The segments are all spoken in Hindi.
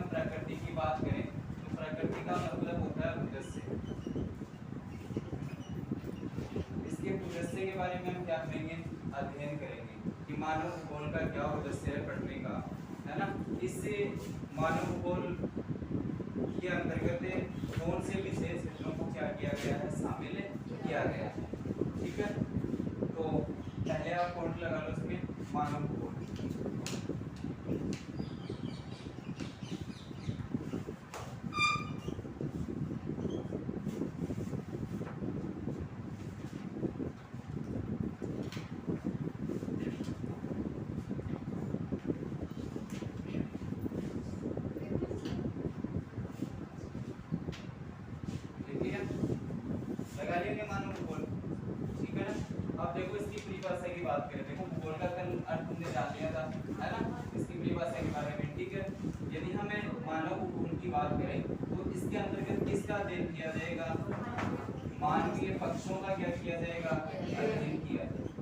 हम प्रकृति की बात करें तो प्रकृति का मतलब होता है भूजस्य। इसके भूजस्य के बारे में हम क्या करेंगे, अध्ययन करेंगे कि मानव भूगोल का क्या भूजस्य है पढ़ने का, है ना। इससे मानव भूगोल के अंतर्गत कौन से विशेष क्षेत्रों को क्या किया गया है, शामिल किया गया है। ठीक है, तो पहले आप पॉइंट लगा लो इसमें, मानव भूगोल। बात करें, देखो भूगोल का अर्थ हमने जान लिया था, है ना, इसकी परिभाषा के बारे में। ठीक है, यदि हमें मानव भूगोल की बात करें तो इसके अंतर्गत किसका अध्ययन किया जाएगा, मानवीय पक्षों का क्या किया जाएगा, अध्ययन किया जाएगा।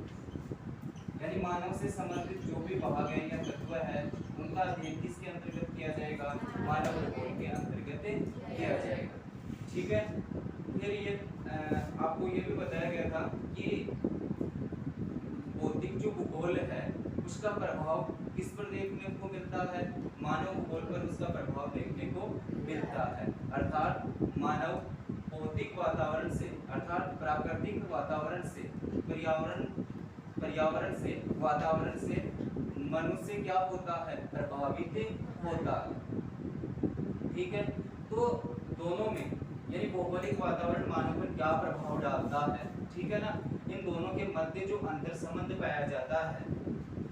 यानी मानव से संबंधित जो भी भाग है या तत्व है उनका अध्ययन किसके अंतर्गत किया जाएगा, मानव भूगोल के अंतर्गत किया जाएगा। ठीक है, फिर ये आपको ये भी बताया गया था कि भौतिक जो भूगोल है उसका प्रभाव किस पर देखने को मिलता है, मानव भूगोल पर उसका प्रभाव देखने को मिलता है। अर्थात मानव भौतिक वातावरण से, अर्थात प्राकृतिक वातावरण से, पर्यावरण से, वातावरण से मनुष्य क्या होता है, प्रभावित होता है। ठीक है, तो दोनों में यानी भौगोलिक वातावरण मानव पर क्या प्रभाव डालता है, ठीक है ना, इन दोनों के मध्य जो अंतर संबंध पाया जाता है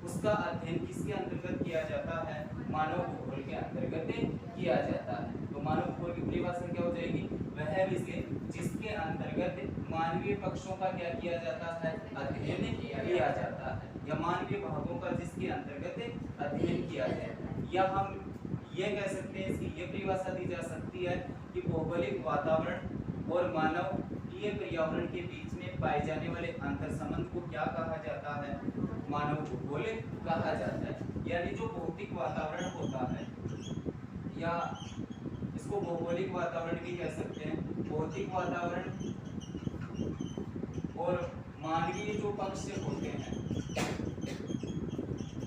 उसका अध्ययन किसके अंतर्गत किया जाता है, मानव भूगोल के अंतर्गत किया जाता है। तो मानव भूगोल की परिभाषा क्या हो जाएगी, वह विषय जिसके अंतर्गत मानवीय पक्षों का क्या किया जाता है, अध्ययन किया जाता है, या मानवीय भागों का जिसके अंतर्गत अध्ययन किया जाता है। या हम ये कह सकते हैं, इसकी ये परिभाषा दी जा सकती है कि भौगोलिक वातावरण और मानवीय पर्यावरण के बीच में पाए जाने वाले अंतर संबंध को क्या कहा जाता है, मानव भूगोल कहा जाता है। यानी जो भौतिक वातावरण होता है, या इसको भौगोलिक वातावरण भी कह सकते हैं, भौतिक वातावरण और मानवीय जो पक्ष होते हैं,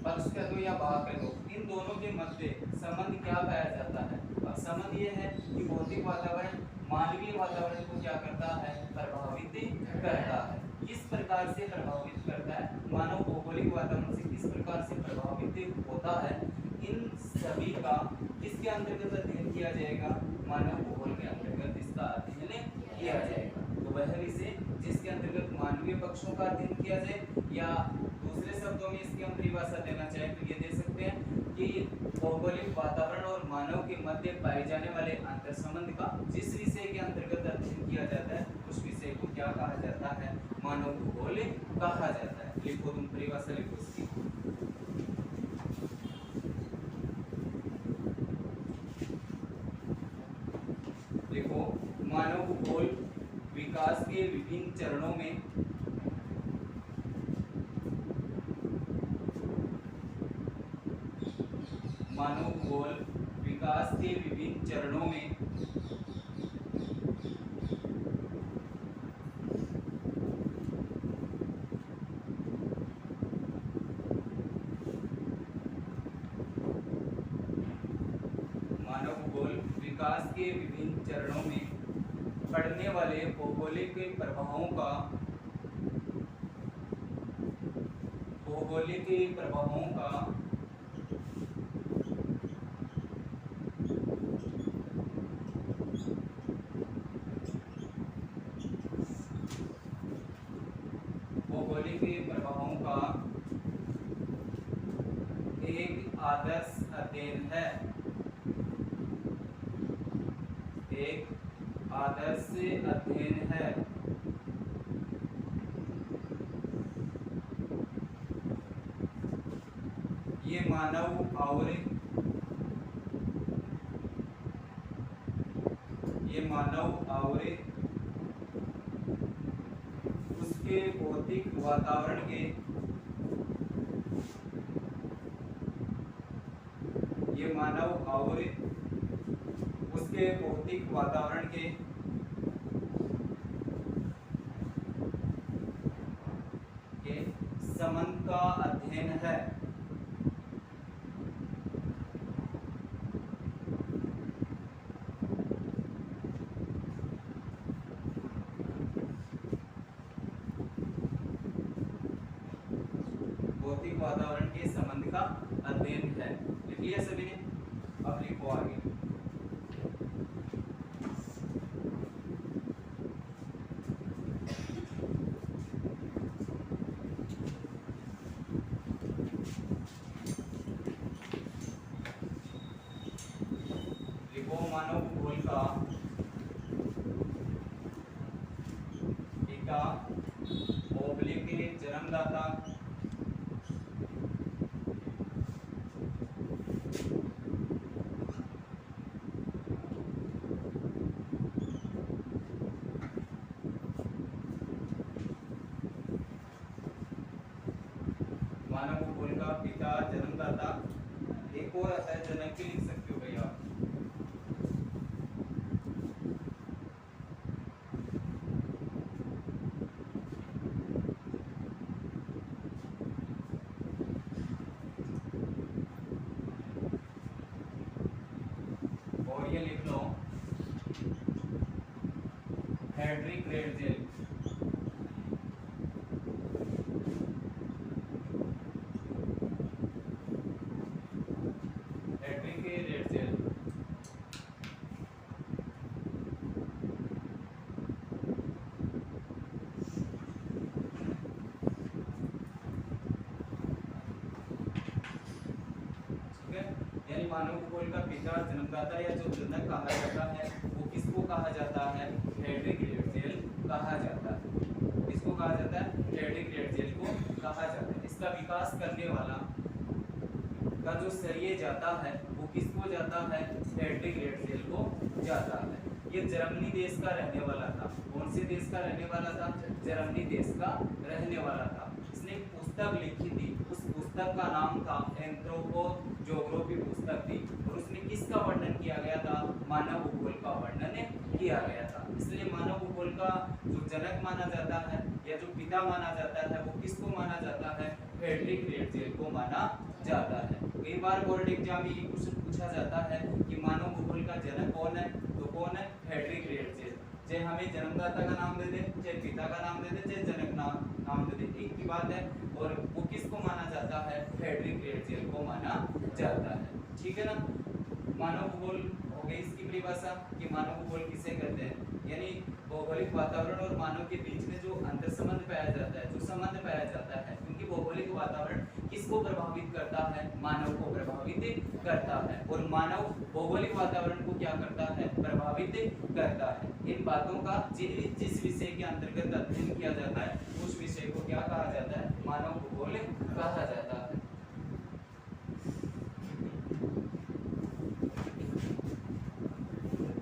पक्ष कह दो या भाग कह दो, इन दोनों के मध्य संबंध क्या पाया जाता है। अब संबंध ये है कि भौतिक वातावरण मानवीय वातावरण को क्या करता है, प्रभावित करता है। किस प्रकार से प्रभावित करता है, मानव भौगोलिक वातावरण से किस प्रकार से प्रभावित होता है, इन सभी का किसके अंतर्गत अध्ययन किया जाएगा, मानव भूगोल के अंतर्गत इसका अध्ययन किया जाएगा। तो वह विषय जिसके अंतर्गत मानवीय पक्षों का अध्ययन किया जाए, या दूसरे शब्दों में इसकी हम परिभाषा देना चाहें तो ये दे सकते हैं कि भौगोलिक वातावरण और मानव के मध्य पाए जाने वाले अंतर संबंध का जिस विषय के अंतर्गत अध्ययन किया जाता है उस विषय को क्या कहा जाता है, मानव भूगोल कहा जाता है। लिखो, तुम परिभाषा लिखो इसकी। देखो, मानव भूगोल विकास के विभिन्न चरणों में मानव भूगोल विकास के विभिन्न चरणों में विकास के विभिन्न चरणों में पड़ने वाले भौगोलिक प्रभावों का एक आदर्श अध्ययन है, एक आदर्श अध्ययन है। ये मानव और उसके भौतिक वातावरण के ये मानव और के भौतिक वातावरण के संबंध का अध्ययन है। भौतिक वातावरण के संबंध का अध्ययन है। लिख लिया सभी ने? अब लिखो आगे। मानव भूगोल का पिता ओब्लिक जन्मदाता मानव भूगोल का पिता जन्मदाता। एक और आता है जनक भी लिख सकते हो भैया। ये लिख लो हेनरी ग्रेडजेल। हेनरी ग्रेडजेल यानी मानव भूगोल का पिता जन्मदाता या जो जनक कहा जाता है वो किसको कहा जाता है? हेनरी ग्रेडजेल कहा जाता है। किसको कहा जाता है? हेनरी ग्रेडजेल को कहा जाता है। इसका विकास करने वाला का जो श्रेय जाता है वो किसको जाता है? हेनरी ग्रेडजेल को जाता है। ये जर्मनी देश का रहने वाला था। कौन से देश का रहने वाला था? जर्मनी देश का रहने वाला था। इसने पुस्तक लिखी थी। उस पुस्तक का नाम था एंथ्रोपोजोग्राफी पुस्तक थी और उसमें किसका वर्णन किया गया था? मानव भूगोल का वर्णन किया गया था। इसलिए मानव भूगोल का जो जनक माना जाता है या जो पिता माना जाता है वो किसको माना जाता है? हेनरी ग्रेडजेल को माना जाता है। कई बार बोर्ड एग्जाम में ये क्वेश्चन पूछा जाता है कि मानव भूगोल का जनक कौन है? तो कौन है? हेनरी ग्रेडजेल। चाहे हमें जन्मदाता का नाम दे दे, चाहे पिता का नाम दे दे, चाहे जनक नाम दे दे, एक ही बात है। और वो किसको माना जाता है? हेनरी ग्रेडजेल को माना जाता है। ठीक है ना? मानव भूगोल हो गई इसकी परिभाषा कि मानव भूगोल किसे कहते हैं। यानी भौगोलिक वातावरण और मानव के बीच में जो अंतर संबंध पाया जाता है, जो संबंध पाया जाता है, क्योंकि भौगोलिक वातावरण किसको प्रभावित करता है? मानव को प्रभावित करता है और मानव भौगोलिक वातावरण को क्या करता है? प्रभावित करता है। इन बातों का जिस विषय के अंतर्गत अध्ययन किया जाता है उस विषय को क्या कहा जाता है? मानव भूगोल कहा जाता है।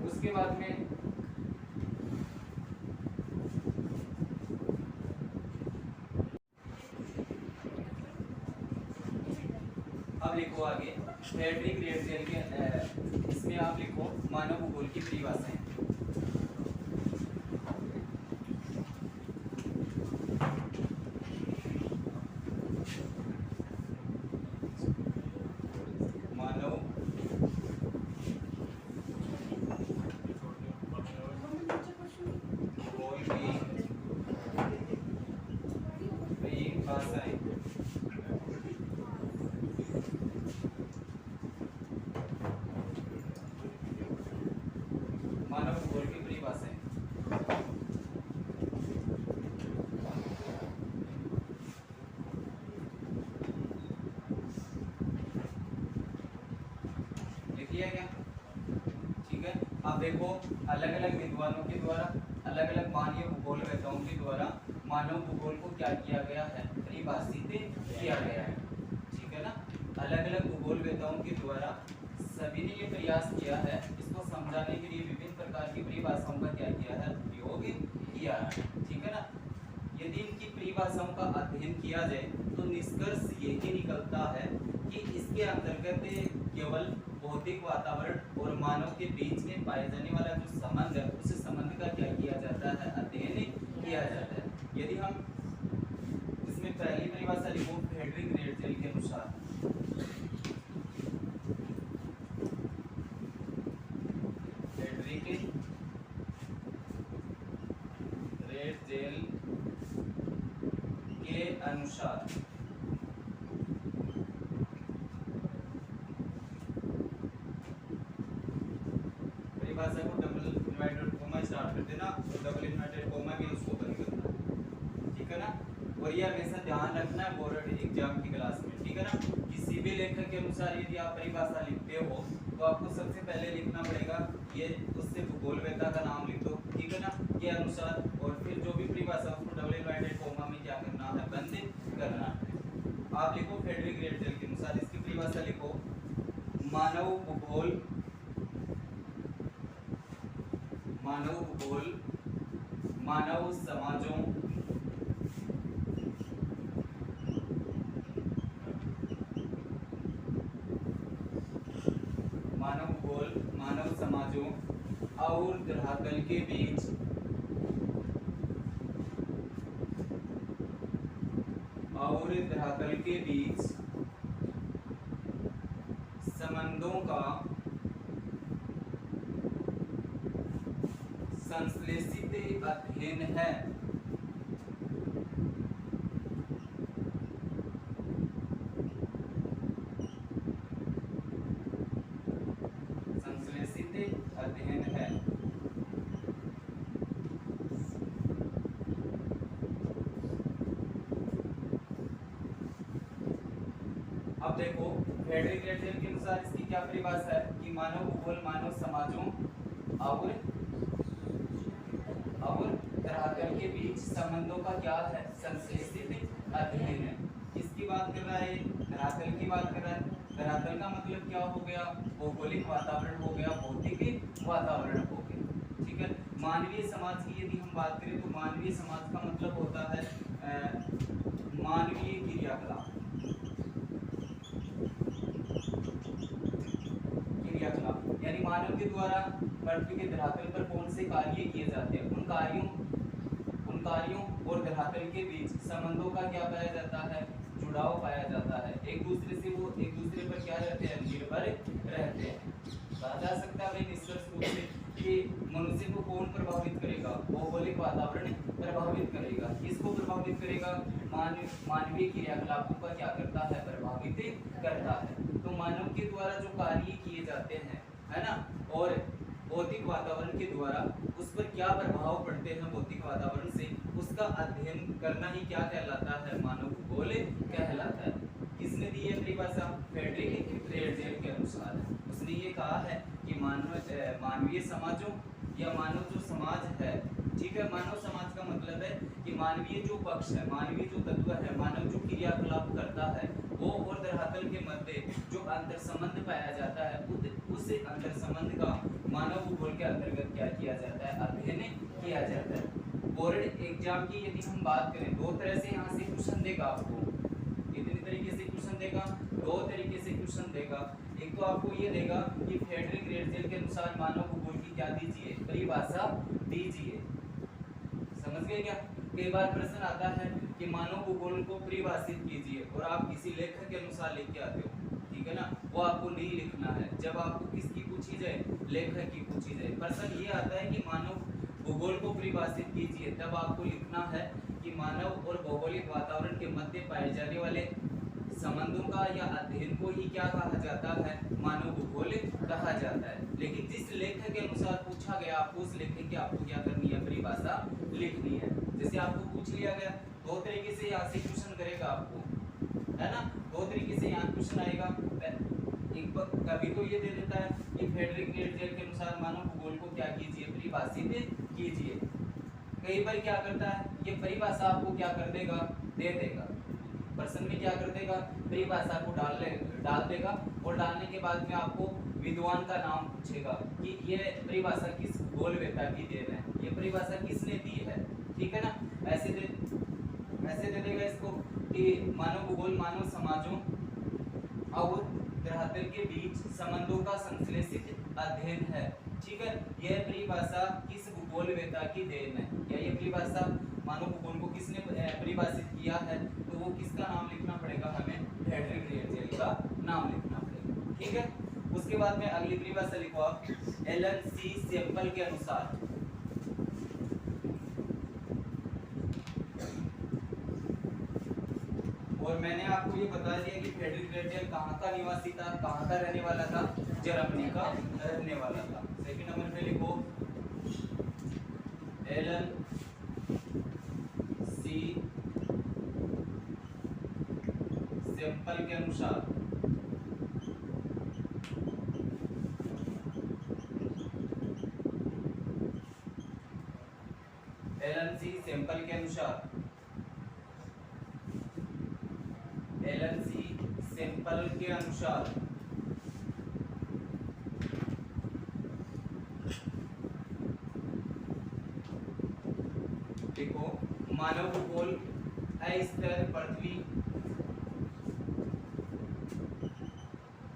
उसके बाद में अब लिखो आगे हेनरी ग्रेडजेल के इसमें आप लिखो मानव भूगोल की परिभाषाएं। मानव भूगोल की परिभाषाएं। लिखिए क्या? ठीक है। अब देखो अलग अलग विद्वानों के द्वारा, अलग अलग मानवीय भूगोलवेत्ताओं के द्वारा मानव भूगोल को क्या किया गया है? परिभाषित किया गया है। ठीक है ना? अलग अलग भूगोलवेत्ताओं के द्वारा सभी ने ये प्रयास किया है इसको समझाने के लिए विभिन्न प्रकार की परिभाषाओं का क्या किया है? उपयोग किया है। ठीक है ना? यदि इनकी परिभाषाओं का अध्ययन किया जाए तो निष्कर्ष यही निकलता है कि इसके अंतर्गत केवल भौतिक वातावरण और मानव के बीच में पाए जाने वाला जो संबंध है उस संबंध का क्या किया जाता है, अध्ययन किया जाता है। यदि हम इसमें पहली परिभाषा लिखो फ्रेडरिक रेटजेल के अनुसार, फ्रेडरिक रेटजेल के अनुसार परिभाषा को डबल इन्वर्टेड कोमा स्टार्ट कर देना, डबल इन्वर्टेड कोमा भी उसको बंद करना, ठीक है ना। और ये हमेशा ध्यान रखना है बोर्ड एग्जाम की क्लास में, ठीक है ना। किसी भी लेखक के अनुसार यदि आप परिभाषा लिखते हो तो आपको सबसे पहले लिखना पड़ेगा ये उससे भूगोल वेत्ता का नाम लिख दो, ठीक है ना, के अनुसार, और फिर जो भी परिभाषा उसको डबल इन्वर्टेड कोमा में क्या करना है, बंद करना है। आप लिखो फ्रेडरिक रेटजेल के अनुसार, इसकी परिभाषा लिखो मानव भूगोल, मानव भूगोल मानव समाजों मानव भूगोल मानव समाजों और धरातल के बीच संबंधों का संश्लेषित अध्ययन है। संश्लेषित अध्ययन है। अब देखो फ्रेडरिक रेटजेल के अनुसार इसकी क्या परिभाषा है कि मानव भूगोल मानव समाजों और धरातल के बीच संबंधों का क्या है, संश्लेषित अध्ययन है। किसकी बात कर रहा है, धरातल की बात कर रहा है। धरातल का मतलब क्या हो गया, भौगोलिक वातावरण हो गया, भौतिक वातावरण हो गया, ठीक है। मानवीय समाज की यदि हम बात करें तो मानवीय समाज का मतलब होता है मानवीय क्रियाकलाप, यानी मानव के द्वारा पृथ्वी के धरातल पर कौन से कार्य किए जाते हैं, उन कार्यों और धरातल के बीच संबंधों का क्या पाया जाता है, जुड़ाव पाया जाता है। एक दूसरे से वो एक दूसरे पर क्या रहते हैं, निर्भर रहते हैं। कहा जा सकता है निष्कर्ष रूप से कि मनुष्य को कौन प्रभावित करेगा, भौगोलिक वातावरण प्रभावित करेगा। किसको प्रभावित करेगा, मानवीय क्रियाकलापों का क्या करता है, प्रभावित करता है। तो मानव के द्वारा जो कार्य किए जाते हैं, है ना, और भौतिक वातावरण के द्वारा उस पर क्या प्रभाव पड़ते हैं भौतिक वातावरण से, उसका अध्ययन करना ही क्या कहलाता है, मानव भूगोल कहलाता है। किसने दी है परिभाषा, फ्रेडरिक रेटजेल के अनुसार। उसने ये कहा है कि मानवीय समाजों या मानव जो समाज है, ठीक है, मानव समाज का मतलब है कि मानवीय जो पक्ष है, मानवीय जो तत्व है, मानव जो क्रियाकलाप करता है वो और धरातल के मध्य जो अंतर संबंध पाया जाता है उस अंतर संबंध का मानव भूगोल के अंतर्गत क्या किया जाता है, अध्ययन किया जाता है। बोर्ड एग्जाम की यदि हम बात करें, दो तरह से यहाँ से क्वेश्चन देगा आपको। कितने तरीके से क्वेश्चन देगा, दो तरीके से क्वेश्चन देगा। एक तो आपको ये देगा कि फ्रेडरिक रेटजेल के अनुसार मानव भूगोल की क्या दीजिए, परिभाषा दीजिए। समझ गए क्या। कई बार प्रश्न आता है कि मानव भूगोल को परिभाषित कीजिए और आप किसी लेखक के अनुसार लिख के आते हो, ठीक है ना, वो आपको नहीं लिखना है। जब आपको किसकी पूछी जाए, लेखक की पूछी जाए, प्रश्न ये आता है कि मानव भूगोल को परिभाषित कीजिए, तब आपको लिखना है कि मानव और भौगोलिक वातावरण के मध्य पाए जाने वाले संबंधों का या अध्ययन को ही क्या कहा जाता है, मानव भूगोल कहा जाता है। लेकिन जिस लेखक के अनुसार पूछा गया, आपको उस लेखक की आपको क्या करनी है, परिभाषा लिखनी है। जैसे आपको पूछ लिया गया, दो तरीके से यहाँ से क्वेश्चन करेगा आपको, है ना, दो तरीके से यहाँ क्वेश्चन आएगा। एक कभी तो ये दे देता है कि फ्रेडरिक रेटजेल के अनुसार मानव भूगोल को क्या कीजिए, परिभाषित कीजिए। कई बार क्या करता है, ये परिभाषा आपको क्या कर देगा, दे देगा। प्रश्न में क्या कर देगा, परिभाषा को डाल देगा और डालने के बाद में आपको विद्वान का नाम पूछेगा कि ये परिभाषा किस भूगोलवेत्ता की देन है, ये परिभाषा किसने दी है, ठीक है ना। ऐसे दे देगा इसको कि मानव भूगोल मानव समाजों और धरातल के बीच संबंधों का संश्लेषित अध्ययन है। ठीक है, यह परिभाषा किस भूगोलवेत्ता की देन है, या ये परिभाषा मानव भूगोल को किसने परिभाषित किया है, तो वो किसका नाम लिखना पड़ेगा, हमें फ्रेडरिक रेटजेल का नाम लिखना पड़ेगा। ठीक है, उसके बाद में अगली परिभाषा लिखो आप, एलन सी सैंपल के अनुसार। और मैंने आपको ये बता दिया कि फ्रेडरिक रेटजेल कहाँ का निवासी था, कहाँ का रहने वाला था, जर्मनी का रहने वाला था। सेकंड नंबर पे लिखो एलन सी सैंपल के अनुसार। एलन सी सैंपल के अनुसार, एलन सी सैंपल के अनुसार देखो, मानव भूगोल अस्थिर पृथ्वी,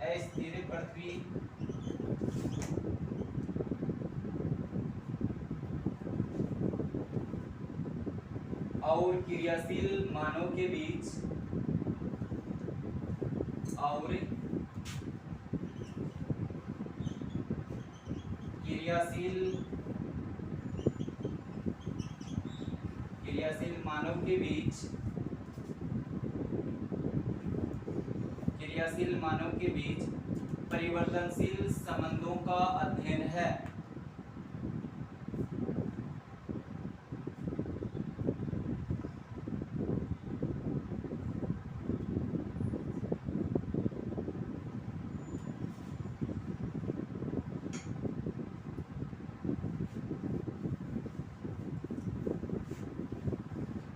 अस्थिर पृथ्वी और क्रियाशील मानव के बीच, और क्रियाशील मानव के बीच, क्रियाशील मानव के बीच परिवर्तनशील संबंधों का अध्ययन है।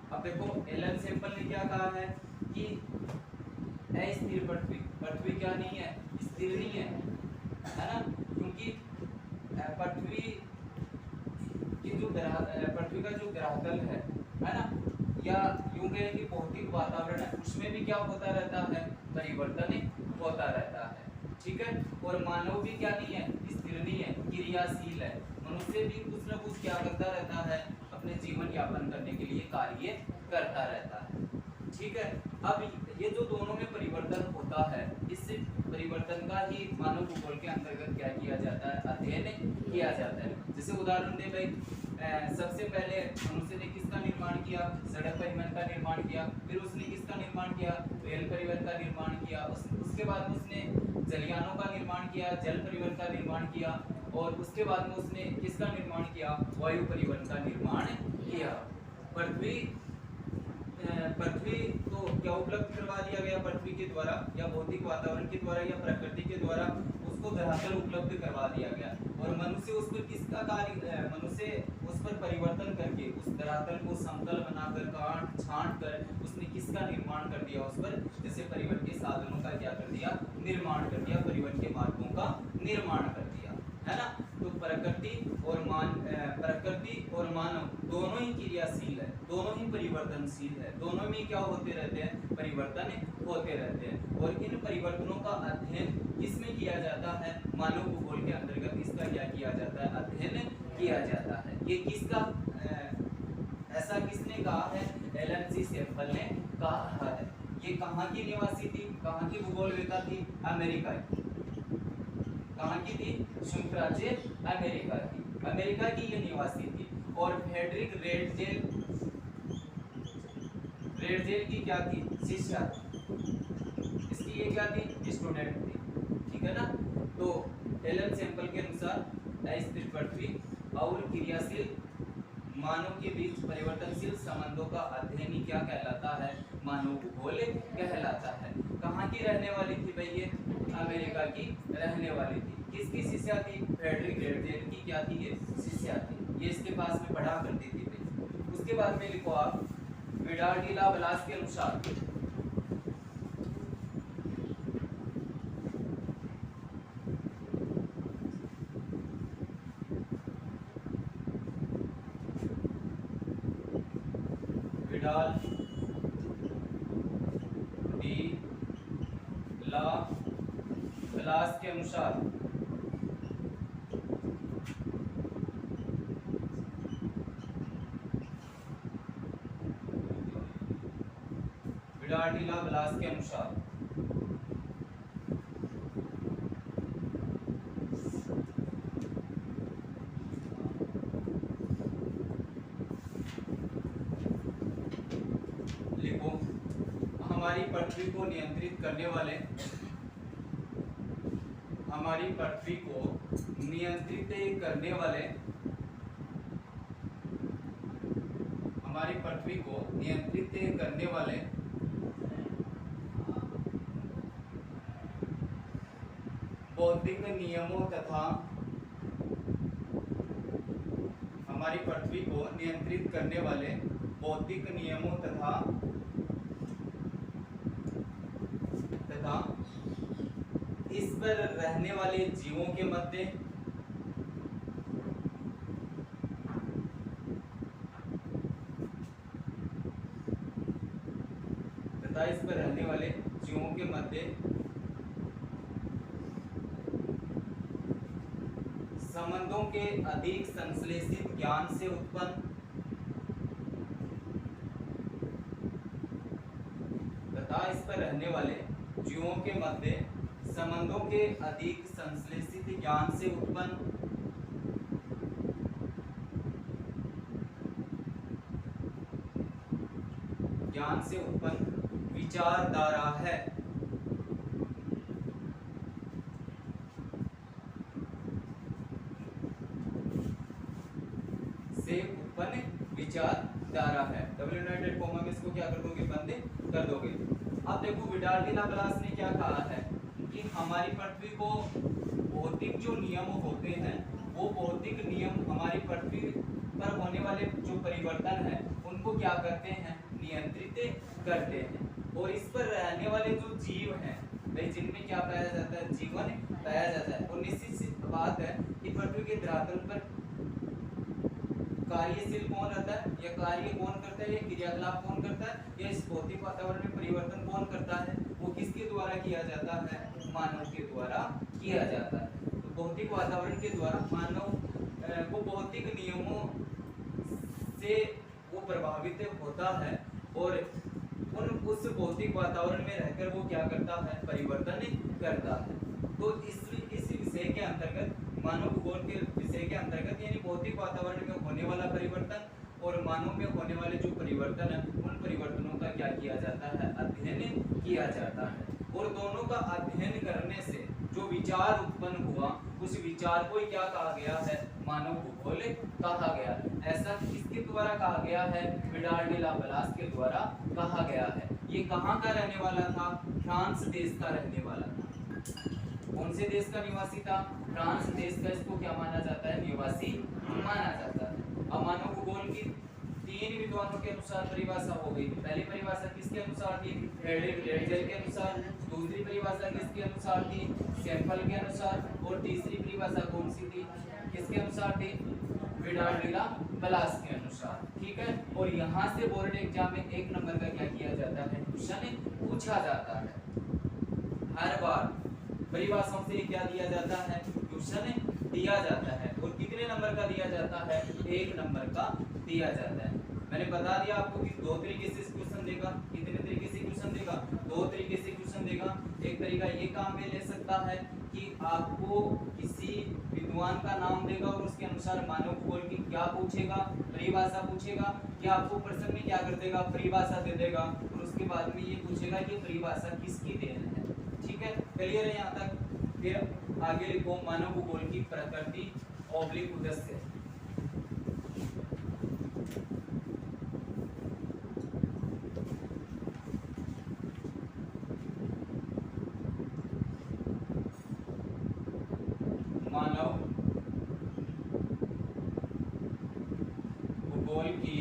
अब देखो, एलन सैंपल ने क्या कहा है कि अस्थिर पृथ्वी, पृथ्वी क्या नहीं है, स्थिर नहीं है, है ना, क्योंकि पृथ्वी की जो पृथ्वी का जो ग्रहतल है ना, या यूं कहें कि भौतिक वातावरण है, उसमें भी क्या होता रहता है, परिवर्तन होता रहता है। ठीक है, और मानव भी क्या नहीं है, स्थिर नहीं है, क्रियाशील है। मनुष्य भी कुछ न कुछ क्या करता रहता है, अपने जीवन यापन करने के लिए कार्य करता रहता है। ठीक है, अब ये जो दोनों में परिवर्तन होता है, इस परिवर्तन का ही मानव भूगोल के अंतर्गत क्या किया जाता है, अध्ययन किया जाता है। जैसे उदाहरण दे भाई, सबसे पहले मनुष्य ने किसका निर्माण किया, सड़क परिवहन का निर्माण किया, फिर उसने किसका निर्माण किया, रेल परिवहन का निर्माण किया, उसके बाद में उसने जलयानों का निर्माण किया, जल परिवहन का निर्माण किया, और उसके बाद में उसने किसका निर्माण किया, वायु परिवहन का निर्माण किया। पृथ्वी तो क्या उपलब्ध करवा दिया गया, पृथ्वी के द्वारा या भौतिक वातावरण के द्वारा या प्रकृति के द्वारा उसको धरातल उपलब्ध करवा दिया गया, और मनुष्य उस पर किसका कार्य, मनुष्य उस पर परिवर्तन करके उस धरातल को समतल बनाकर, काट छांट कर उसने किसका निर्माण कर दिया, उस पर जैसे परिवहन के साधनों का क्या कर दिया, निर्माण कर दिया, परिवहन के मार्गों का निर्माण कर दिया, है ना। तो प्रकृति और मानव दोनों ही क्रियाशील है, दोनों ही परिवर्तनशील है, दोनों में क्या होते रहते हैं, परिवर्तन होते रहते हैं। और इन परिवर्तनों का अध्ययन किसमें किया जाता है, मानव भूगोल के अंतर्गत इसका क्या किया जाता है, अध्ययन किया जाता है। ये किसका ऐसा किसने कहा है, एलन सी सैंपल ने कहा है। ये कहाँ की निवासी थी, कहाँ की भूगोलवेत्ता थी, अमेरिका की। कहाँ की थी, संयुक्त राज्य अमेरिका की, अमेरिका की ये निवासी थी। और फ्रेडरिक रेटजेल की क्या थी, शिष्या थी, इसकी ये क्या थी, स्टूडेंट थी। ठीक है ना। तो एलन सैंपल के अनुसार अस्थिर पृथ्वी और क्रियाशील मानव के बीच परिवर्तनशील संबंधों का अध्ययन ही क्या कहलाता है, मानव भूगोल कहलाता है। कहाँ की रहने वाली थी भाई ये, अमेरिका की रहने वाली थी। किसकी शिष्या थी, फ्रेडरिक रेटजेल की क्या थी, ये शिष्या थी। ये इसके पास में पढ़ा करती थी भाई। उसके बाद में लिखो आप, विडाल डी ला ब्लास के अनुसार, विडाल डी ला ब्लास के अनुसार विडाल डी ला ब्लास के अनुसार लिखो, हमारी पृथ्वी को नियंत्रित करने वाले, हमारी पृथ्वी को नियंत्रित करने वाले, हमारी पृथ्वी को नियंत्रित करने वाले भौतिक नियमों तथा, हमारी पृथ्वी को नियंत्रित करने वाले भौतिक नियमों तथा इस पर रहने वाले जीवों के मध्य तथा इस पर रहने वाले जीवों के मध्य संबंधों के अधिक संश्लेषित ज्ञान से उत्पन्न तथा इस पर रहने वाले जीवों के मध्य संबंधों के अधिक संश्लेषित ज्ञान से उत्पन्न विचारधारा है। से उत्पन्न विचारधारा है। डबल यूनाइटेड कॉमा में इसको क्या कर दोगे, बंद कर दोगे। अब देखो विडाल डी ला ब्लास ने क्या कहा है कि हमारी पृथ्वी को भौतिक जो नियम होते हैं, वो भौतिक नियम हमारी पृथ्वी पर होने वाले जो परिवर्तन है उनको क्या करते हैं, नियंत्रित करते हैं। और इस पर रहने वाले जो जीव हैं भाई, जिनमें क्या पाया जाता है, जीवन पाया जाता है। और निश्चित सी बात है कि पृथ्वी के धरातल पर कार्यशील कौन रहता है, या कार्य कौन करता है, या क्रियाकलाप कौन करता है, या इस भौतिक वातावरण में परिवर्तन कौन करता है, वो किसके द्वारा किया जाता है, मानव के द्वारा किया जाता है। तो भौतिक वातावरण के द्वारा मानव को भौतिक नियमों से वो प्रभावित होता है और उस भौतिक वातावरण में रहकर वो क्या करता है, परिवर्तन करता है। तो इस विषय के अंतर्गत, मानव भूगोल के विषय के अंतर्गत, यानी भौतिक वातावरण में होने वाला परिवर्तन और मानव में होने वाले जो परिवर्तन है, उन परिवर्तनों का क्या किया जाता है, अध्ययन किया जाता है। और दोनों का अध्ययन करने से जो विचार उत्पन्न हुआ, उस विचार को क्या कहा गया है, मानव भूगोल कहा गया। ऐसा किसके द्वारा कहा गया है, विडाल डी ला ब्लास के द्वारा कहा गया है। ये कहाँ का रहने वाला था, फ्रांस देश का रहने वाला था। कौन से देश का निवासी था, फ्रांस देश का इसको क्या माना जाता है, निवासी माना जाता है। अब मानव भूगोल की 3 विद्वानों के अनुसार परिभाषा हो गई। पहली परिभाषा किसके अनुसार थी, फ्रेडरिक हेटज़ेल के अनुसार। दूसरी परिभाषा किसके अनुसार थी, सैंपल के अनुसार। और तीसरी परिभाषा कौन सी थी, किसके अनुसार थी, विडाल डी ला ब्लास के अनुसार। ठीक है। और यहाँ से बोर्ड एग्जाम में 1 नंबर का क्या किया जाता है, क्वेश्चन पूछा जाता है। हर बार परिभाषाओं से क्या दिया जाता है, क्वेश्चन दिया जाता है। और कितने नंबर का दिया जाता है, 1 नंबर का दिया जाता है। मैंने बता दिया आपको कि 2 तरीके से क्वेश्चन देगा। कितने तरीके से क्वेश्चन देगा, 2 तरीके से क्वेश्चन देगा। एक तरीका ये काम में ले सकता है कि आपको किसी विद्वान का नाम देगा और उसके अनुसार मानव भूगोल की क्या पूछेगा, परिभाषा पूछेगा, कि आपको प्रश्न में क्या कर देगा, परिभाषा दे देगा। और उसके बाद में ये पूछेगा कि परिभाषा किसकी देन है। ठीक है, क्लियर है यहाँ तक। फिर आगे लिखो, मानव भूगोल की प्रकृति ऑब्लिक उद्देश्य। मानव भूगोल की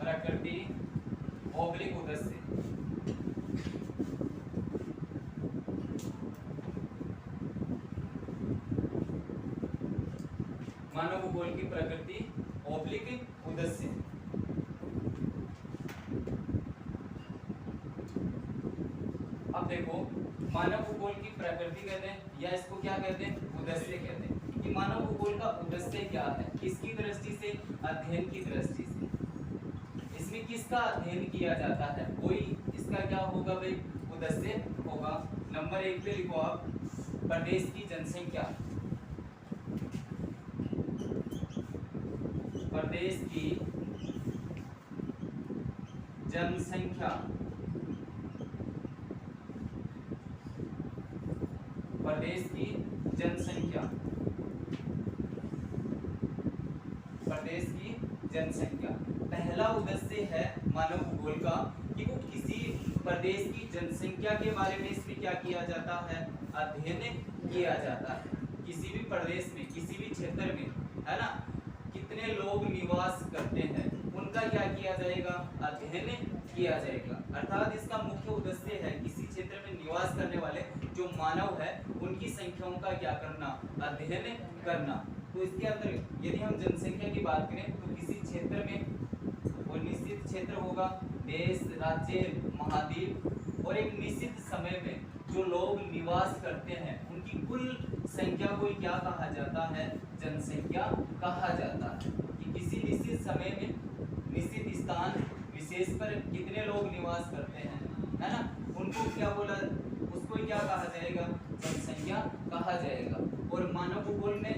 प्रकृति ऑब्लिक उद्देश्य। मानव भूगोल की प्रकृति ऑब्लिक उद्देश्य। अब देखो, मानव भूगोल की प्रकृति कहते हैं, या इसको क्या कहते हैं, उद्देश्य कहते हैं। कि मानव भूगोल का उद्देश्य क्या है, किसकी दृष्टि से, अध्ययन की दृष्टि से। इसमें किसका अध्ययन किया जाता है, कोई इसका क्या होगा भाई, उद्देश्य होगा। नंबर 1 पे लिखो आप, प्रदेश की जनसंख्या, प्रदेश की जनसंख्या, प्रदेश की जनसंख्या, प्रदेश की जनसंख्या। पहला उद्देश्य है मानव भूगोल का कि वो किसी प्रदेश की जनसंख्या के बारे में इसमें क्या किया जाता है, अध्ययन किया जाता है। किसी भी प्रदेश में, किसी भी क्षेत्र में, है ना, कितने लोग निवास करते हैं, उनका क्या किया जाएगा, अध्ययन किया जाएगा। अर्थात इसका मुख्य उद्देश्य है किसी क्षेत्र में निवास करने वाले जो मानव है उनकी संख्याओं का क्या करना, अध्ययन करना। तो इसके अंदर यदि हम जनसंख्या की बात करें तो किसी क्षेत्र में कोई निश्चित क्षेत्र होगा, देश, राज्य, महाद्वीप, और एक निश्चित समय में जो लोग निवास करते हैं उनकी कुल संख्या को क्या कहा जाता है, जनसंख्या कहा जाता है। कि किसी निश्चित समय में निश्चित स्थान विशेष पर कितने लोग निवास करते हैं, है ना, उनको क्या बोला, उसको क्या कहा जाएगा, जनसंख्या कहा जाएगा। और मानव भूगोल में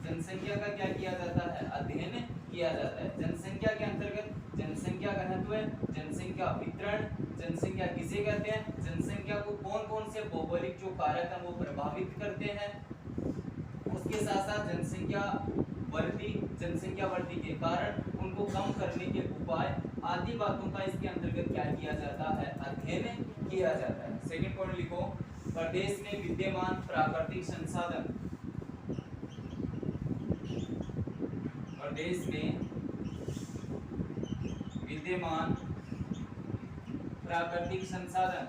जनसंख्या का क्या किया जाता है, अध्ययन किया जाता है। जनसंख्या के अंतर्गत जनसंख्या घनत्व, जनसंख्या वितरण, जनसंख्या किसे कहते हैं, जनसंख्या को कौन कौन से भौगोलिक जो कारक हैं वो प्रभावित करते हैं, उसके साथ साथ जनसंख्या वृद्धि के कारण उनको कम करने के उपाय आदि बातों का इसके अंतर्गत क्या किया जाता है, अध्ययन किया जाता है। सेकंड पॉइंट लिखो, प्रदेश में विद्यमान प्राकृतिक संसाधन, प्रदेश में विद्यमान प्राकृतिक संसाधन,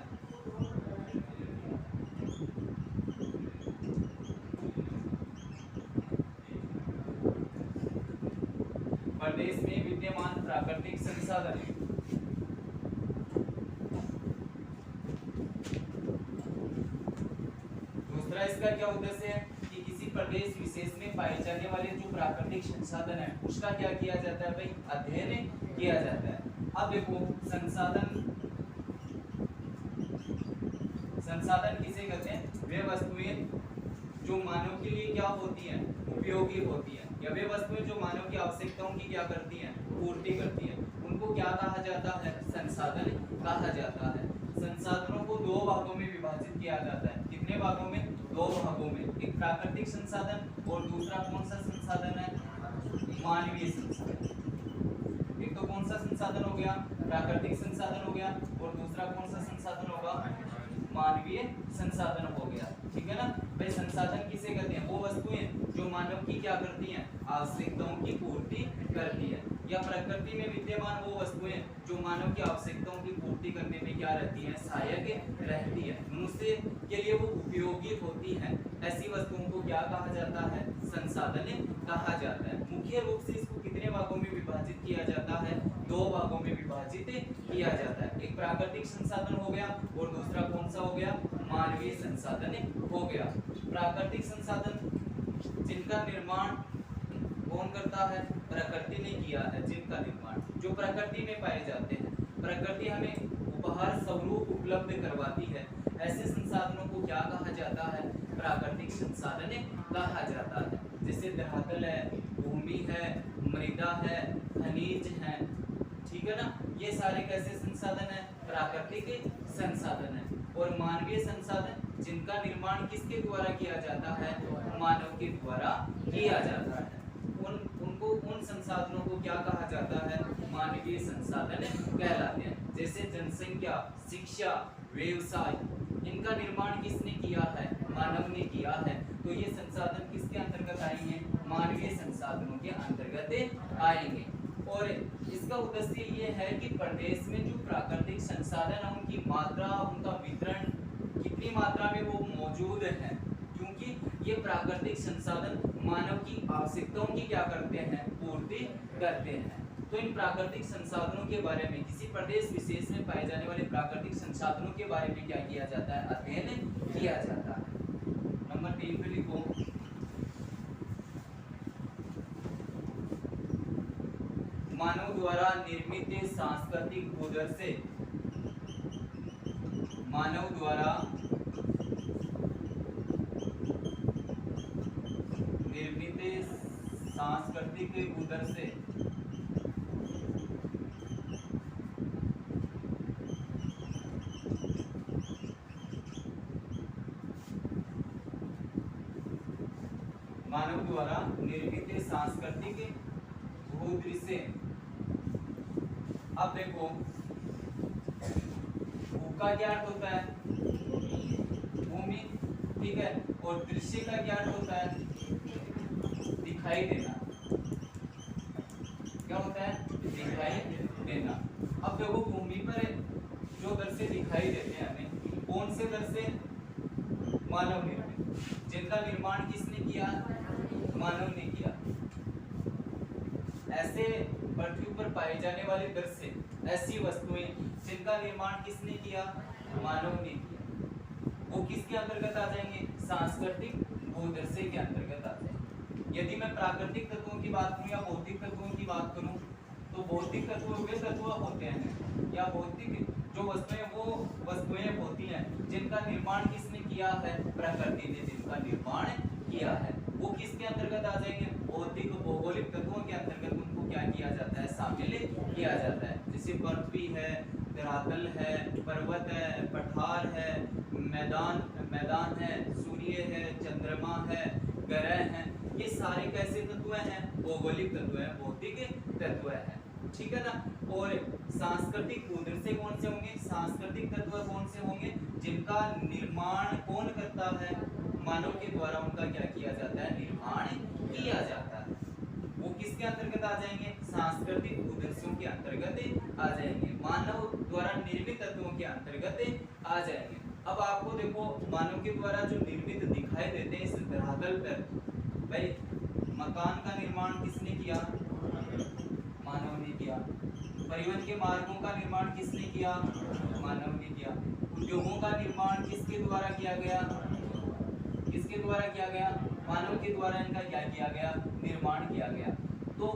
प्रदेश में विद्यमान प्राकृतिक संसाधन, दूसरा इसका क्या उद्देश्य है कि किसी प्रदेश विशेष में पाए जाने वाले जो प्राकृतिक संसाधन है उसका क्या किया जाता है भाई, अध्ययन किया जाता है। अब देखो संसाधन किसे कहते हैं, वे वस्तुएं जो मानव के लिए क्या होती हैं, उपयोगी होती हैं, या वे वस्तुएं जो मानव की आवश्यकताओं की क्या करती हैं, पूर्ति करती हैं, उनको क्या कहा जाता है, संसाधन कहा जाता है। संसाधनों को दो भागों में विभाजित किया जाता है। कितने भागों में, दो भागों में, एक प्राकृतिक संसाधन और दूसरा कौन सा संसाधन है, मानवीय संसाधन। एक तो कौन सा संसाधन हो गया, प्राकृतिक संसाधन हो गया, और दूसरा कौन सा संसाधन होगा, मानवीय संसाधन हो गया। ठीक है ना भाई। संसाधन किसे कहते हैं, वो वस्तुएं जो मानव की क्या करती हैं, आवश्यकताओं की पूर्ति करती है, या प्रकृति में विद्यमान वो वस्तुएं जो मानव की आवश्यकताओं की पूर्ति करने में क्या रहती हैं, सहायक रहती है, मनुष्य के लिए वो उपयोगी होती हैं। ऐसी वस्तुओं को क्या कहा जाता है, संसाधन कहा जाता है। मुख्य रूप से इसको कितने भागों में विभाजित किया जाता है, दो भागों में विभाजित किया जाता है। एक प्राकृतिक संसाधन हो गया और दूसरा कौन सा हो गया, मानवीय संसाधन हो गया। प्राकृतिक संसाधन जिनका निर्माण कौन करता है, प्रकृति ने किया है, जिनका निर्माण जो प्रकृति में पाए जाते हैं, प्रकृति हमें उपहार स्वरूप उपलब्ध करवाती है, ऐसे संसाधनों को क्या कहा जाता है, प्राकृतिक संसाधन कहा जाता है। जैसे धरातल है, भूमि है, मृदा है, खनिज है, ठीक है ना, ये सारे कैसे संसाधन है, प्राकृतिक संसाधन है। और मानवीय संसाधन जिनका निर्माण किसके द्वारा किया जाता है, मानव के द्वारा किया जाता है, उन संसाधनों को क्या कहा जाता है, मानवीय संसाधन कहलाते हैं। जैसे जनसंख्या, शिक्षा, व्यवसाय, इनका निर्माण किसने किया है, मानव ने किया है, तो ये संसाधन किसके अंतर्गत आएंगे, मानवीय संसाधनों के अंतर्गत आएंगे। और इसका उद्देश्य ये है कि प्रदेश में जो प्राकृतिक संसाधन है उनकी मात्रा, उनका वितरण कितनी मात्रा में वो मौजूद है, क्योंकि ये प्राकृतिक संसाधन मानव की आवश्यकताओं की क्या करते हैं, पूर्ति करते हैं। तो इन प्राकृतिक संसाधनों के बारे में, किसी प्रदेश विशेष में पाए जाने वाले प्राकृतिक संसाधनों के बारे में क्या किया जाता है, अध्ययन किया जाता है। नंबर 3 पे लिखो, मानव द्वारा निर्मित सांस्कृतिक भूदर से, मानव द्वारा निर्मित सांस्कृतिक भूदर से मानव द्वारा निर्मित सांस्कृतिक भूदृश्य। अब देखो भू का क्या अर्थ होता है? भूमि, ठीक है। और दृश्य का क्या अर्थ होता है? दिखाई देना। क्या होता है? दिखाई देना। अब देखो भूमि पर जो दृश्य दिखाई देते हैं हमें, कौन से दृश्य? मानव निर्मित, जिनका निर्माण किसने किया? मानव ने किया। ऐसे पृथ्वी पर पाए जाने वाले दृश्य, ऐसी वस्तुएं जिनका निर्माण किसने किया? मानव ने किया, वो किसके अंतर्गत आ जाएंगे? सांस्कृतिक भूदृश्य के अंतर्गत आ जाएंगे। यदि मैं प्राकृतिक तत्वों की बात करूं या भौतिक तत्वों की बात करूं, तो भौतिक तत्व वे तत्व होते हैं या भौतिक जो वस्तुएं, वो वस्तुएं होती हैं जिनका निर्माण किसने किया है? प्रकृति ने जिनका निर्माण किया है। वो किसके अंतर्गत आ जाएंगे? भौतिक भौगोलिक तत्वों के अंतर्गत उनको क्या किया जाता है? शामिल किया जाता है। जैसे पृथ्वी है, धरातल है, पर्वत है, पठार है, मैदान है, सूर्य है, चंद्रमा है, ग्रह हैं, ये सारे कैसे तत्व हैं? भौगोलिक तत्व हैं, भौतिक तत्व हैं, ठीक है ना। और सांस्कृतिक भूदृश्य कौन से होंगे? सांस्कृतिक तत्व कौन से होंगे? जिनका निर्माण कौन करता है? मानव के द्वारा उनका क्या किया जाता है? निर्माण किया जाता है। वो किसके अंतर्गत आ जाएंगे? सांस्कृतिक भूदृश्यों के अंतर्गत आ जाएंगे, मानव द्वारा निर्मित तत्वों के अंतर्गत आ जाएंगे। अब आपको देखो, मानव के द्वारा जो निर्मित दिखाई देते हैं इस धरातल पर, भाई मकान का निर्माण किसने किया? मानव ने किया। परिवहन के मार्गों का निर्माण किसने किया? मानव ने किया। उद्योगों का निर्माण किसके द्वारा किया गया? किसके द्वारा किया गया? मानव के द्वारा इनका क्या किया गया? निर्माण किया गया। तो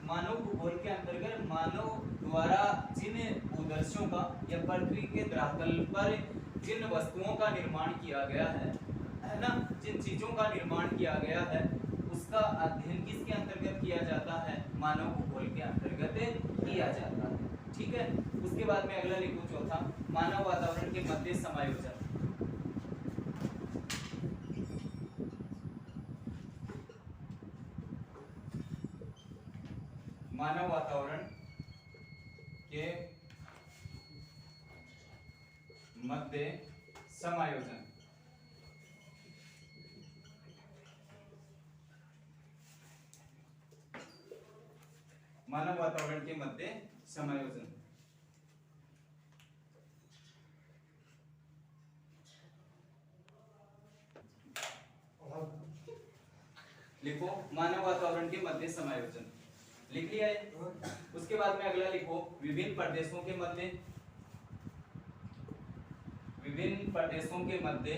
मानव भूगोल के अंतर्गत मानव द्वारा जिन भूदृश्यों का या पृथ्वी के धरातल पर जिन वस्तुओं का निर्माण किया गया है ना, जिन चीजों का निर्माण किया गया है, उसका अध्ययन किसके अंतर्गत किया जाता है? मानव भूगोल के अंतर्गत किया जाता है, ठीक है। उसके बाद में अगला लिखो चौथा, मानव वातावरण के मध्य समायोजन। मानव वातावरण के मध्य समायोजन। मानव वातावरण के मध्य समायोजन। लिखो मानव वातावरण के मध्य समायोजन, लिख लिया है। उसके बाद में अगला लिखो विभिन्न प्रदेशों के मध्य, विभिन्न प्रदेशों के मध्य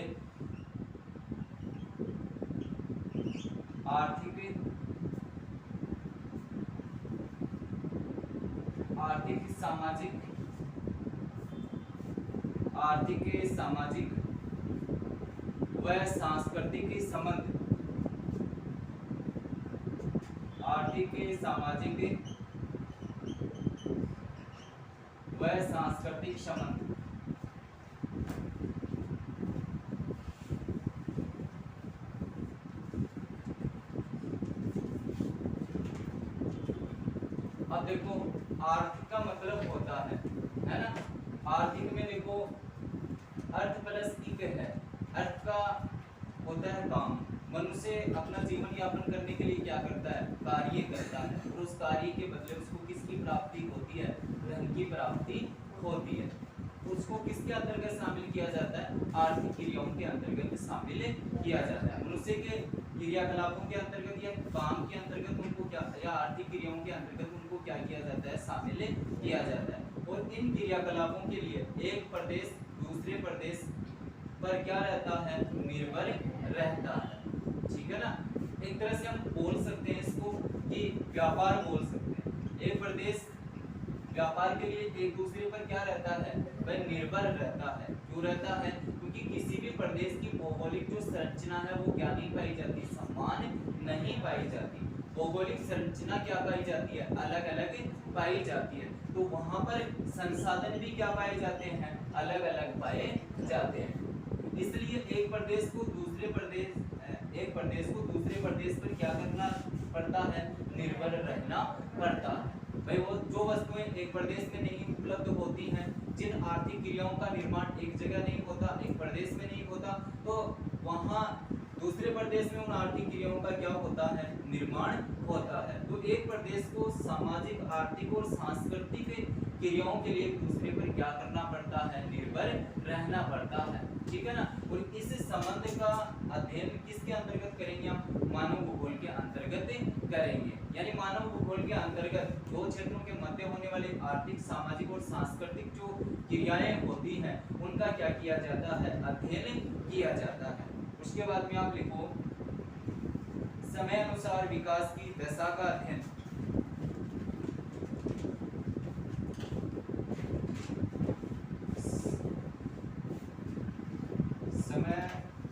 आर्थिक सामाजिक व सांस्कृतिक संबंध, आर्थिक सामाजिक व सांस्कृतिक संबंध। अब देखो आर्थिक का मतलब होता है ना, आर्थिक में देखो अर्थ प्लस इक है। अर्थ का होता है काम, मनुष्य अपना जीवन यापन करने के लिए क्या करता है? कार्य करता है, और उस कार्य के बदले उसको किसकी प्राप्ति होती है? धन की प्राप्ति होती है। उसको किसके अंतर्गत शामिल किया जाता है? आर्थिक क्रियाओं के अंतर्गत शामिल किया जाता है। मनुष्य के क्रियाकलापों के अंतर्गत या काम के अंतर्गत उनको क्या, या आर्थिक क्रियाओं के अंतर्गत उनको क्या किया जाता है? शामिल किया जाता है। और इन क्रियाकलापों के लिए एक प्रदेश दूसरे प्रदेश पर क्या रहता है? निर्भर रहता है, ठीक है ना। एक तरह से हम बोल सकते हैं इसको कि व्यापार बोल सकते हैं, एक प्रदेश व्यापार के लिए एक दूसरे पर क्या रहता है, वह निर्भर रहता है। क्यों रहता है? क्योंकि किसी भी प्रदेश की भौगोलिक जो संरचना है वो क्या नहीं पाई जाती, समान नहीं पाई जाती। भौगोलिक संरचना क्या पाई जाती है, अलग अलग पाई जाती है। तो वहां पर संसाधन भी क्या पाए जाते हैं, अलग अलग पाए जाते हैं। इसलिए एक प्रदेश को दूसरे प्रदेश पर क्या करना पड़ता है, निर्भर रहना पड़ता है। भाई वो जो वस्तुएं एक प्रदेश में नहीं उपलब्ध होती हैं, जिन आर्थिक क्रियाओं का निर्माण एक जगह नहीं होता, एक प्रदेश में नहीं होता, तो वहां दूसरे प्रदेश में उन आर्थिक क्रियाओं का क्या होता है, निर्माण होता है। तो एक प्रदेश को सामाजिक, आर्थिक और सांस्कृतिक क्रियाओं के लिए एक दूसरे पर क्या करना पड़ता है, निर्भर रहना पड़ता है। ठीक है ना। और इस संबंध का अध्ययन किसके अंतर्गत करेंगे हम, मानव भूगोल के अंतर्गत करेंगे। यानी मानव भूगोल के अंतर्गत दो क्षेत्रों के मध्य होने वाले आर्थिक, सामाजिक और सांस्कृतिक जो क्रियाएं होती हैं उनका क्या किया जाता है, अध्ययन किया जाता है। उसके बाद में आप लिखो समय अनुसार विकास की दशा का अध्ययन। समय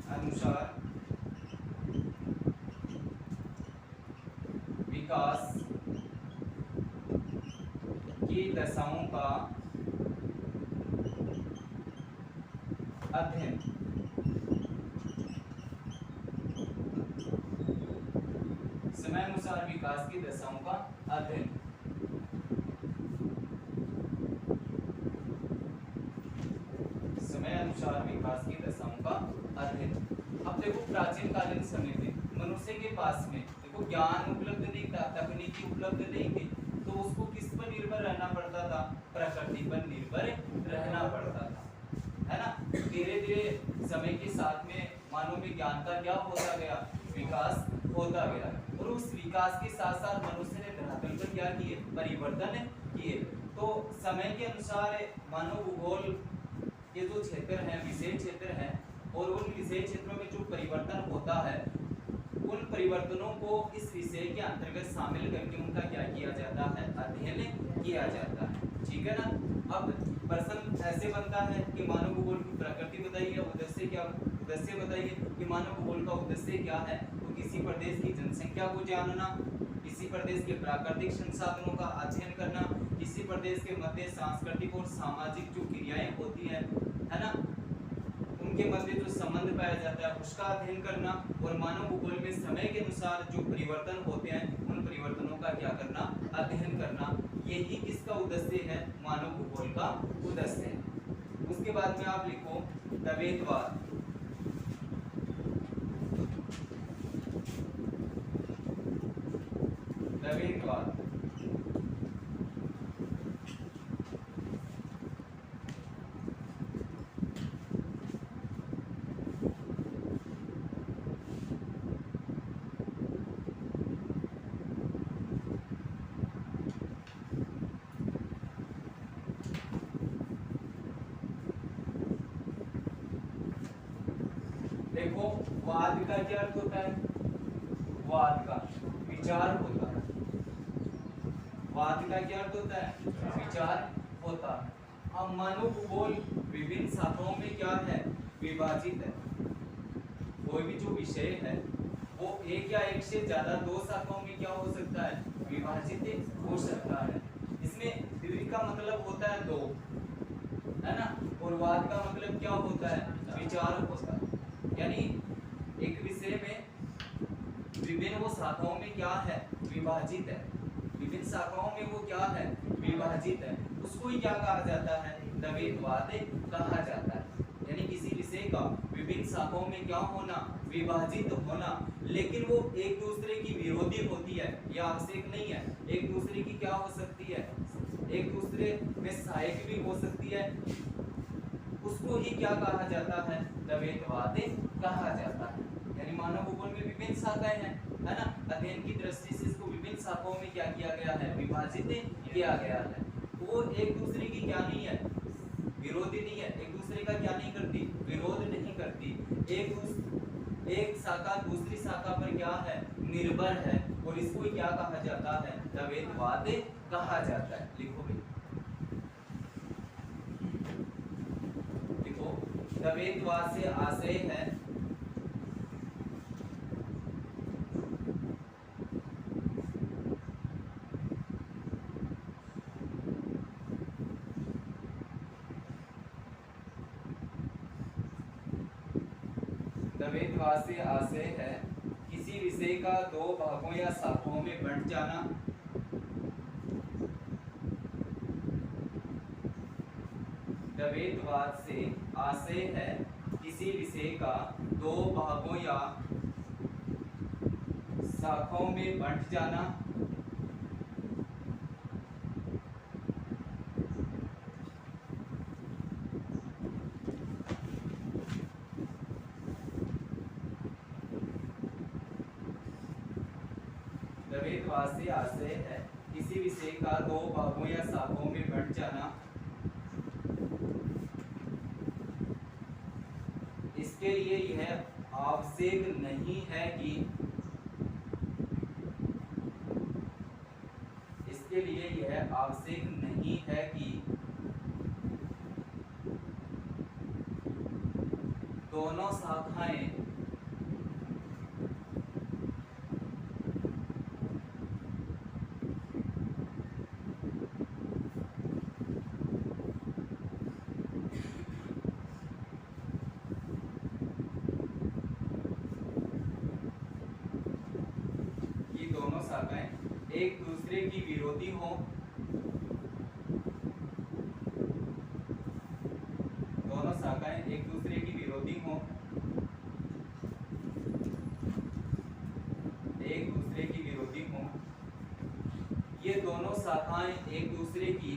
अनुसार विकास की दशाओं का अध्ययन। समय अनुसार विकास की दशाओं का अध्ययन। समय अनुसार विकास की दशाओं का अध्ययन। अब देखो प्राचीन कालीन समय में मनुष्य के पास में देखो ज्ञान उपलब्ध नहीं था, तकनीकी उपलब्ध नहीं थी, तो उसको किस पर निर्भर रहना पड़ता था, प्रकृति पर निर्भर रहना पड़ता था, है ना। धीरे धीरे समय के साथ में मानव में ज्ञान का क्या होता गया, विकास होता गया। और उस विकास के साथ साथ मनुष्य ने धरातल पर क्या किए, परिवर्तन किए। तो समय के अनुसार मानव भूगोल के जो क्षेत्र हैं, विशेष क्षेत्र हैं, और उन विशेष क्षेत्रों में जो परिवर्तन होता है उन परिवर्तनों को इस विषय के अंतर्गत शामिल करके उनका क्या किया जाता है, अध्ययन किया जाता है। ठीक है ना। अब प्रश्न ऐसे बनता है कि मानव भूगोल की प्रकृति बताइए, उद्देश्य क्या, उद्देश्य बताइए कि मानव भूगोल का उद्देश्य क्या है। तो किसी प्रदेश की जनसंख्या को जानना, किसी प्रदेश के प्राकृतिक संसाधनों का अध्ययन करना, किसी प्रदेश के मध्य सांस्कृतिक और सामाजिक जो क्रियाएं होती है ना, उनके मध्य जो संबंध पाया जाता है उसका अध्ययन करना, और मानव भूगोल में समय के अनुसार जो परिवर्तन होते हैं उन परिवर्तनों का क्या करना, अध्ययन करना। यही किसका उद्देश्य है, मानव भूगोल का उद्देश्य है। उसके बाद में आप लिखो द्वैतवाद। द्वैतवाद देखो, वाद का क्या अर्थ होता है, वाद का विचार होता है। वाद का क्या अर्थ होता है, विचार होता है। अब मानव भूगोल विभिन्न शाखाओं में क्या है, विभाजित है। कोई भी जो विषय है वो एक या एक से ज्यादा दो शाखाओं में क्या हो सकता है, विभाजित हो सकता है। इसमें द्वि का मतलब होता है दो, है ना, और वाद का मतलब क्या होता है, विचार होता है। यानी एक विषय में विभिन्न वो शाखाओं में क्या है, विभाजित है। विभिन्न शाखाओं में वो क्या है, विभाजित है। उसको ही क्या कहा जाता है, द्वैतवाद कहा जाता है। यानी किसी विषय का विभिन्न शाखाओं में क्या होना, विभाजित होना, लेकिन वो एक दूसरे की विरोधी होती है, यह आवश्यक नहीं है। एक दूसरे की क्या हो सकती है, एक दूसरे में सहायक भी हो सकती है। उसको ही क्या कहा जाता है, द्वैतवाद कहा जाता है। यानी मानव भूगोल में विभिन्न शाखाएं हैं, है ना। अध्ययन की दृष्टि से इसको विभिन्न शाखाओं में क्या किया गया है, विभाजित किया गया है। वो एक दूसरे की क्या नहीं है, विरोधी नहीं है। एक दूसरे का क्या नहीं करती, विरोध नहीं करती। एक शाखा दूसरी शाखा पर क्या है, निर्भर है, और तो इसको क्या कहा जाता है? द्वैतवाद कहा जाता है। लिखो भाई, लिखो, द्वैतवाद से आशय है द्वैतवाद से आशय है किसी विषय का दो भागों या शाखाओं में बंट जाना। द्वैतवाद से आशय है किसी विषय का दो भागों या शाखाओं में बंट जाना। द्वैतवाद से आशय है किसी विषय का दो भागों या शाखाओं में बंट जाना। इसके लिए यह आवश्यक नहीं है कि दोनों शाखाएं एक दूसरे की विरोधी हो। दोनों शाखाएं एक दूसरे की विरोधी हो, एक दूसरे की विरोधी हो। ये दोनों शाखाएं एक दूसरे की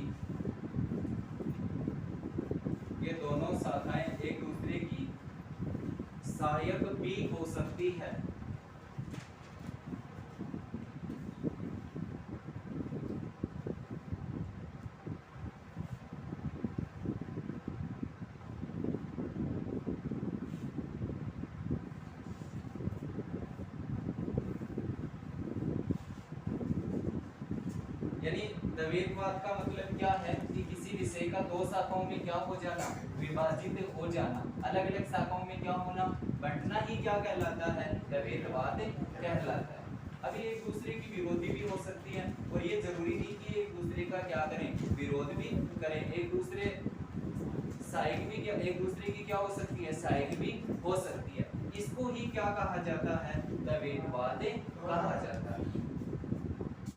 सहायक भी हो सकती है। यानी द्वैतवाद का मतलब क्या है कि किसी विषय का दो शाखाओं में क्या हो जाना, विभाजित हो जाना। अलग अलग शाखाओं में क्या होना, बंटना ही क्या कहलाता है, द्वैतवाद कहलाता है। अभी एक दूसरे की विरोधी भी हो सकती है, और ये जरूरी नहीं कि एक दूसरे का क्या करें, विरोध भी करें। एक दूसरे सहायक भी क्या, एक दूसरे की क्या हो सकती है, सहायक भी हो सकती है। इसको ही क्या कहा जाता है, द्वैतवाद कहा जाता है।